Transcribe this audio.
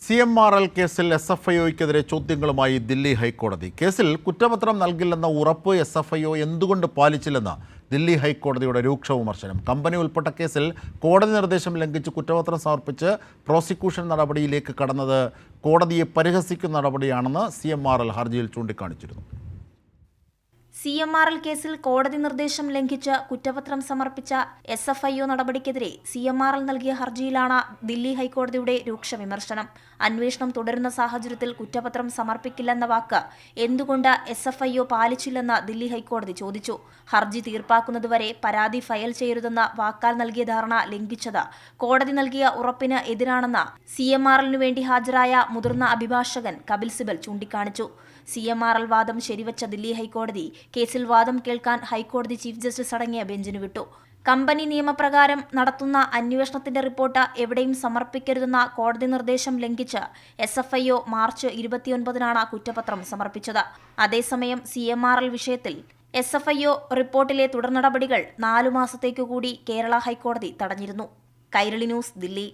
CMRL കേസിൽ SFIOയ്ക്കെതിരെ ചോദ്യങ്ങളുമായി ദില്ലി ഹൈക്കോടതി. കേസിൽ കുറ്റപത്രം നൽകില്ലെന്ന ഉറപ്പ് SFIO എന്തുകൊണ്ട് പാലിച്ചില്ലെന്ന് ദില്ലി ഹൈക്കോടതിയുടെ രൂക്ഷ വിമർശനം. കമ്പനി ഉൾപ്പെട്ട കേസിൽ കോടതി നിർദ്ദേശം ലംഘിച്ച് കുറ്റപത്രം സമർപ്പിച്ച് പ്രോസിക്യൂഷൻ നടപടിയിലേക്ക് കടന്നത് കോടതിയെ പരിഹസിക്കുന്ന നടപടിയാണെന്ന് CMRL ഹർജിയിൽ ചൂണ്ടിക്കാണിച്ചിരുന്നു. CMRL കേസിൽ കോടതി നിർദ്ദേശം ലംഘിച്ച് കുറ്റപത്രം സമർപ്പിച്ച SFIO നടപടിക്കെതിരെ CMRL നൽകിയ ഹർജിയിലാണ് ദില്ലി ഹൈക്കോടതിയുടെ രൂക്ഷ വിമർശനം. അന്വേഷണം തുടരുന്ന സാഹചര്യത്തിൽ കുറ്റപത്രം സമർപ്പിക്കില്ലെന്ന വാക്ക് എന്തുകൊണ്ട് SFIO പാലിച്ചില്ലെന്ന് ദില്ലി ഹൈക്കോടതി ചോദിച്ചു. ഹർജി തീർപ്പാക്കുന്നതുവരെ പരാതി ഫയൽ ചെയ്യരുതെന്ന വാക്കാൽ നൽകിയ ധാരണ ലംഘിച്ചത് കോടതി നൽകിയ ഉറപ്പിന് എതിരാണെന്ന് CMRLനു വേണ്ടി ഹാജരായ മുതിർന്ന അഭിഭാഷകൻ കപിൽ സിബൽ ചൂണ്ടിക്കാണിച്ചു. CMRL വാദം ശരിവച്ച ദില്ലി ഹൈക്കോടതി കേസിൽ വാദം കേൾക്കാൻ ഹൈക്കോടതി ചീഫ് ജസ്റ്റിസ് അടങ്ങിയ ബെഞ്ചിന് വിട്ടു. കമ്പനി നിയമപ്രകാരം നടത്തുന്ന അന്വേഷണത്തിന്റെ റിപ്പോർട്ട് എവിടെയും സമർപ്പിക്കരുതെന്ന കോടതി നിർദ്ദേശം ലംഘിച്ച് SFIO മാർച്ച് 29-നാണ് കുറ്റപത്രം സമർപ്പിച്ചത്. അതേസമയം CMRL വിഷയത്തിൽ SFIO റിപ്പോർട്ടിലെ തുടർ നടപടികൾ 4 മാസത്തേക്കു കൂടി കേരള ഹൈക്കോടതി തടഞ്ഞിരുന്നു. കൈരളി ന്യൂസ്, ദില്ലി.